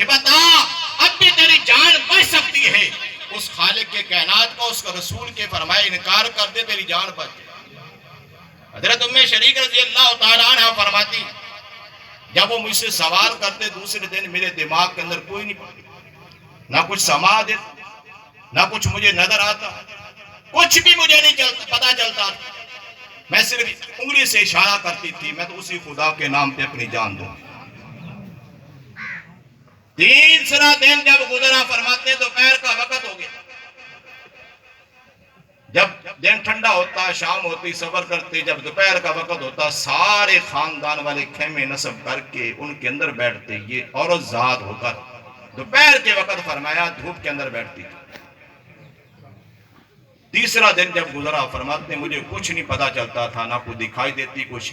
کہ بتا اب بھی تیری جان بچ سکتی ہے، اس خالق کے کائنات کو، اس کا رسول کے فرمائے انکار کر دے، تیری جان بچ جائے۔ حضرت ام شریک رضی اللہ تعالیٰ عنہ فرماتی جب وہ مجھ سے سوال کرتے دوسرے دن میرے دماغ کے اندر کوئی نہیں پڑتا، نہ کچھ سما دیتا، نہ کچھ مجھے نظر آتا، کچھ بھی مجھے نہیں پتا چلتا، میں صرف انگلی سے اشارہ کرتی تھی میں تو اسی خدا کے نام پہ اپنی جان دوں۔ تیسرا دن جب گزرا فرماتے دوپہر کا وقت ہو گیا، جب دن ٹھنڈا ہوتا شام ہوتی صبر کرتے، جب دوپہر کا وقت ہوتا سارے خاندان والے خیمے نصب کر کے ان کے اندر بیٹھتے، یہ عورت ذات ہو کر دوپہر کے وقت فرمایا دھوپ کے اندر بیٹھتی۔ تیسرا دن جب گزرا فرماتے مجھے کچھ نہیں پتا چلتا تھا، نہ کوئی دکھائی دیتی کچھ،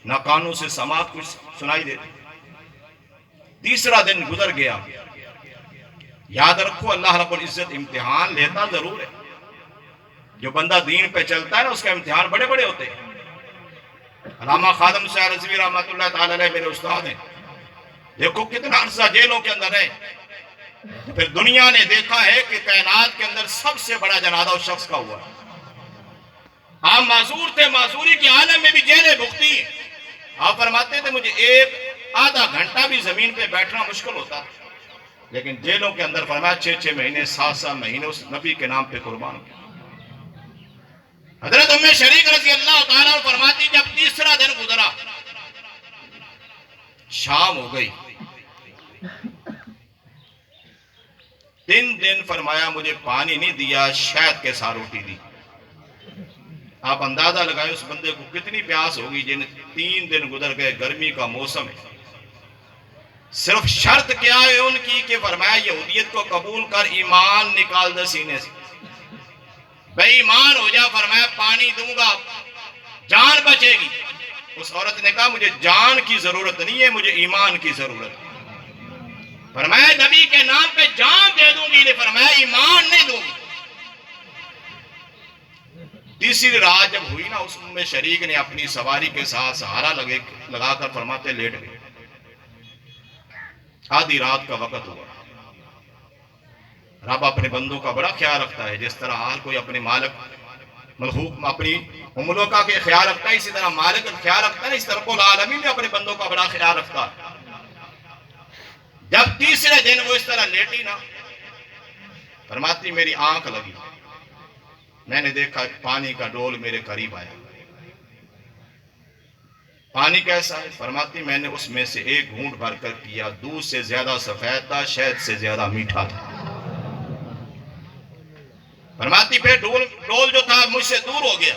نہ کانوں سے سماعت کچھ سنائی دیتی۔ تیسرا دن گزر گیا۔ یاد رکھو اللہ رب العزت امتحان لیتا ضرور ہے، جو بندہ دین پہ چلتا ہے نا اس کا امتحان بڑے بڑے ہوتے ہیں۔ علامہ خادم صاحب رضوی رحمۃ اللہ تعالی علیہ میرے استاد ہیں، دیکھو کتنا عرصہ جیلوں کے اندر ہے، پھر دنیا نے دیکھا ہے کہ کائنات کے اندر سب سے بڑا جنازہ اس شخص کا ہوا۔ آپ معذور تھے، معذوری کے عالم میں بھی جیلیں بھگتی ہیں۔ آپ فرماتے تھے مجھے ایک آدھا گھنٹہ بھی زمین پہ بیٹھنا مشکل ہوتا، لیکن جیلوں کے اندر فرمایا 6 مہینے 7 مہینے اس نبی کے نام پہ قربان کیا۔ حضرت ام شریک رضی اللہ تعالیٰ فرماتی جب تیسرا دن گزرا شام ہو گئی، 3 دن فرمایا مجھے پانی نہیں دیا، شہد کے ساتھ روٹی دی۔ آپ اندازہ لگائیں اس بندے کو کتنی پیاس ہوگی جن 3 دن گزر گئے، گرمی کا موسم ہے۔ صرف شرط کیا ہے ان کی کہ فرمایا یہودیت کو قبول کر ایمان نکال دے سینے سے، بے ایمان ہو جا، فرمایا پانی دوں گا جان بچے گی۔ اس عورت نے کہا مجھے جان کی ضرورت نہیں ہے، مجھے ایمان کی ضرورت ہے۔ فرمایا نبی کے نام پہ جان دے دوں گی، فرمایا ایمان نہیں دوں گی۔ تیسری رات جب ہوئی نا، اس ام شریک نے اپنی سواری کے ساتھ سہارا لگا کر فرماتے لیٹ گئے۔ آدھی رات کا وقت ہوا۔ رب اپنے بندوں کا بڑا خیال رکھتا ہے، جس طرح ہر کوئی اپنے مالک ملحوق اپنی عملوں کا خیال رکھتا ہے، اسی طرح مالک کا خیال رکھتا ہے، اس طرح رب العالمین نے اپنے بندوں کا بڑا خیال رکھتا ہے۔ جب تیسرے دن وہ اس طرح لیٹی نا، فرماتی میری آنکھ لگی، میں نے دیکھا پانی کا ڈول میرے قریب آیا۔ پانی کیسا ہے؟ فرماتی میں نے اس میں سے ایک گھونٹ بھر کر پیا، دودھ سے زیادہ سفید تھا، شہد سے زیادہ میٹھا تھا۔ فرماتی پھر ڈول جو تھا مجھ سے دور ہو گیا،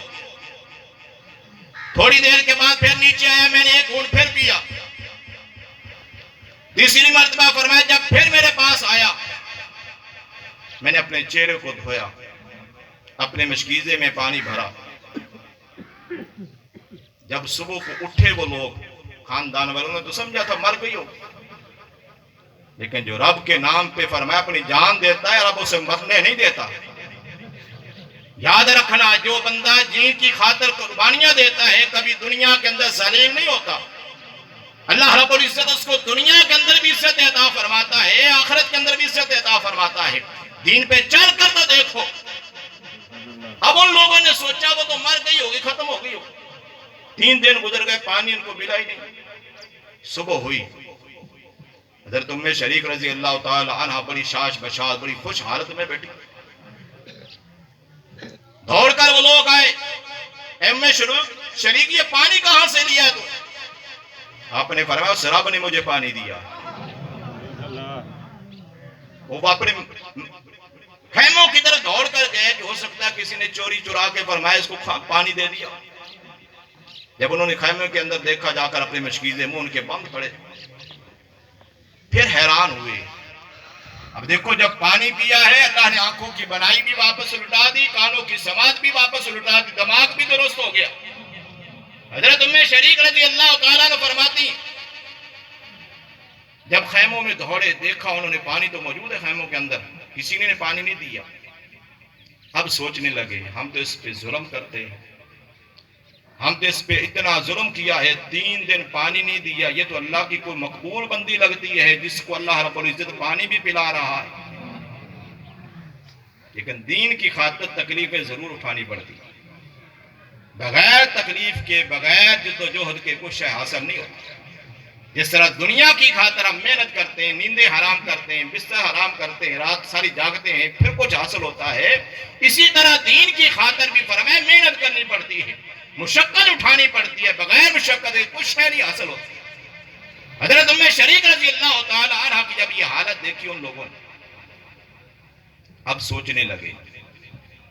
تھوڑی دیر کے بعد پھر نیچے آیا، میں نے ایک گھونٹ پھر پیا۔ تیسری مرتبہ فرمایا جب پھر میرے پاس آیا، میں نے اپنے چہرے کو دھویا، اپنے مشکیزے میں پانی بھرا۔ جب صبح کو اٹھے وہ لوگ خاندان والوں نے تو سمجھا تھا مر گئی ہو، لیکن جو رب کے نام پہ فرمایا اپنی جان دیتا ہے، رب اسے مرنے نہیں دیتا۔ یاد رکھنا جو بندہ دین کی خاطر قربانیاں دیتا ہے کبھی دنیا کے اندر ذلیل نہیں ہوتا۔ اللہ رب العزت اس کو دنیا کے اندر بھی عزت عطا فرماتا ہے، آخرت کے اندر بھی عزت عطا فرماتا ہے۔ دین پہ چل کر تو دیکھو، اب ان لوگوں نے سوچا وہ تو مر گئی ہوگی، ختم ہو گئی ہوگی۔ 3 دن گزر گئے، پانی ان کو ملا ہی نہیں۔ صبح ہوئی، حضرت ام شریک رضی اللہ تعالی عنہ بڑی شاش بشاش بڑی خوش حالت میں بیٹھی، دوڑ کر وہ لوگ آئے، ام شریک یہ پانی کہاں سے لیا تو؟ آپ نے فرمایا اس رب نے مجھے پانی دیا۔ وہ اپنے خیموں کی طرف دوڑ کر گئے کہ ہو سکتا ہے کسی نے چوری چرا کے فرمایا اس کو پانی دے دیا۔ جب انہوں نے خیموں کے اندر دیکھا، جا کر اپنے مشکیزے منہ ان کے بند پڑے، پھر حیران ہوئے۔ اب دیکھو جب پانی پیا ہے، اللہ نے آنکھوں کی بنائی بھی واپس لٹا دی، کانوں کی سماعت بھی واپس لٹا دی، دماغ بھی درست ہو گیا۔ حضرت ام شریک رضی اللہ تعالیٰ نے فرماتی جب خیموں میں دوڑے دیکھا انہوں نے پانی تو موجود ہے خیموں کے اندر، کسی نے پانی نہیں دیا۔ اب سوچنے لگے ہم تو اس پہ ظلم کرتے ہیں، ہم تو اس پہ اتنا ظلم کیا ہے، 3 دن پانی نہیں دیا، یہ تو اللہ کی کوئی مقبول بندی لگتی ہے جس کو اللہ رب العزت پانی بھی پلا رہا ہے۔ لیکن دین کی خاطر تکلیفیں ضرور اٹھانی پڑتی ہیں، بغیر تکلیف کے، بغیر جد و جہد کے کچھ حاصل نہیں ہوتا۔ جس طرح دنیا کی خاطر ہم محنت کرتے ہیں، نیندیں حرام کرتے ہیں، بستر حرام کرتے ہیں، رات ساری جاگتے ہیں، پھر کچھ حاصل ہوتا ہے، اسی طرح دین کی خاطر بھی فرمایا محنت کرنی پڑتی ہے، مشقت اٹھانی پڑتی ہے، بغیر مشقت کے کچھ نہیں حاصل ہوتا۔ حضرت ام شریک رضی اللہ تعالی عنہ کی جب یہ حالت دیکھی ان لوگوں نے، اب سوچنے لگے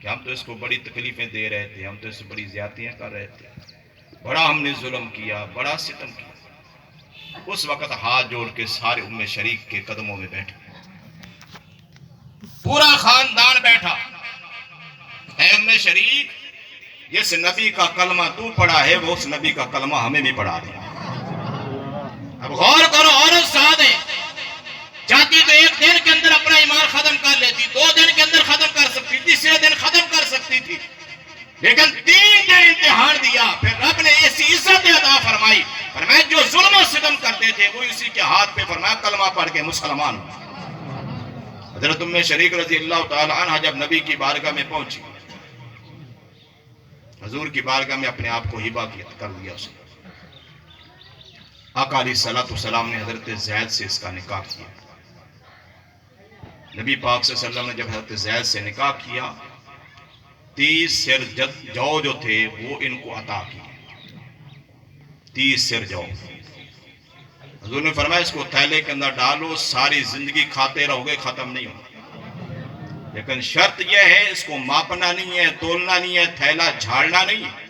کہ ہم تو اس کو بڑی تکلیفیں دے رہے تھے، ہم تو اس سے بڑی زیادتیاں کر رہے تھے، بڑا ہم نے ظلم کیا، بڑا ستم کیا۔ اس وقت ہاتھ جوڑ کے سارے ام شریک کے قدموں میں بیٹھے، پورا خاندان بیٹھا، اے ام شریک، جس نبی کا کلمہ تو پڑھا ہے وہ اس نبی کا کلمہ ہمیں بھی پڑھا دے۔ اب غور کرو، عورت سعد ہے، چاہتی تو 1 دن کے اندر اپنا ایمان ختم کر لیتی، 2 دن کے اندر ختم کر سکتی تھی، 3 دن ختم کر سکتی تھی، لیکن 3 دن امتحان دیا، پھر رب نے ایسی عزت عطا فرمائی، فرمایا جو ظلم و ستم کرتے تھے وہ اسی کے ہاتھ پہ فرمایا کلمہ پڑھ کے مسلمان ہو۔ حضرت ام شریک رضی اللہ تعالی عنہ جب نبی کی بارگاہ میں پہنچی، حضور کی بارگاہ میں اپنے آپ کو ہبہ کر دیا اس نے۔ آقا علیہ الصلوۃ والسلام نے حضرت زید سے اس کا نکاح کیا۔ نبی پاک صلی اللہ علیہ وسلم نے جب حضرت زید سے نکاح کیا، 30 سر جو جو تھے وہ ان کو عطا کیے، 30 سر جو۔ حضور نے فرمایا اس کو تھیلے کے اندر ڈالو، ساری زندگی کھاتے رہو گے، ختم نہیں ہوگا، لیکن شرط یہ ہے اس کو ماپنا نہیں ہے، تولنا نہیں ہے، تھیلا جھاڑنا نہیں ہے۔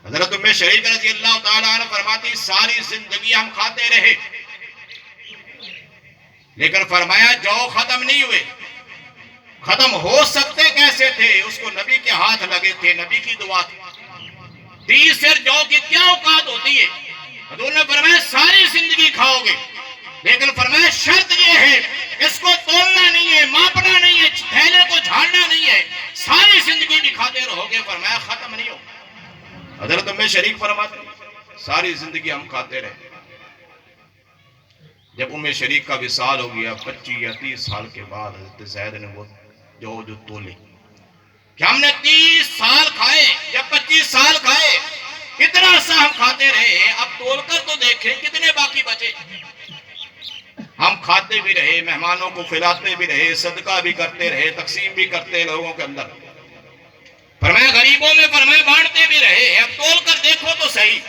حضرت ام شریک رضی اللہ تعالیٰ عنہ فرماتی ساری زندگی ہم کھاتے رہے، لیکن فرمایا جو ختم نہیں ہوئے، ختم ہو سکتے کیسے تھے؟ اس کو نبی کے ہاتھ لگے تھے، نبی کی دعا تھی۔ 30 سر جو کی کیا اوقات ہوتی ہے؟ حضور نے فرمایا ساری زندگی کھاؤ گے، لیکن فرمایا شرط یہ ہے اس کو تولنا نہیں ہے، ماپنا نہیں ہے، تھیلے کو جھاڑنا نہیں ہے، ساری زندگی بھی کھاتے رہو گے، فرمایا ختم نہیں ہوگا۔ حضرت ام شریک فرماتے ساری زندگی ہم کھاتے رہے۔ جب ام شریک کا وصال ہو گیا 25 یا 30 سال کے بعد، حضرت زید نے وہ جو تولے کہ ہم نے 30 سال کھائے یا 25 سال کھائے، اتنا سا ہم کھاتے رہے، اب تول کر تو دیکھیں کتنے باقی بچے۔ ہم کھاتے بھی رہے، مہمانوں کو کھلاتے بھی رہے، صدقہ بھی کرتے رہے، تقسیم بھی کرتے لوگوں کے اندر، فرمایا غریبوں میں فرمایا بانٹتے بھی رہے، اب تول کر دیکھو تو صحیح۔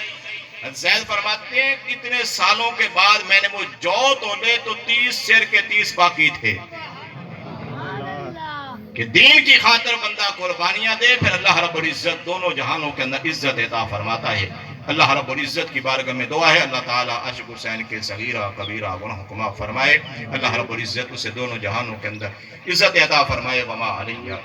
زید فرماتے ہیں اتنے سالوں کے بعد میں نے وہ جو تولے تو 30 سر کے 30 باقی تھے، کہ دین کی خاطر بندہ قربانیاں دے، پھر اللہ رب العزت دونوں جہانوں کے اندر عزت عطا فرماتا ہے۔ اللہ رب العزت کی بارگاہ میں دعا ہے اللہ تعالیٰ عاشق حسین کے صغیرہ کبیرہ گناہوں کو معاف فرمائے، اللہ رب العزت اسے دونوں جہانوں کے اندر عزت عطا فرمائے۔ وما علیہ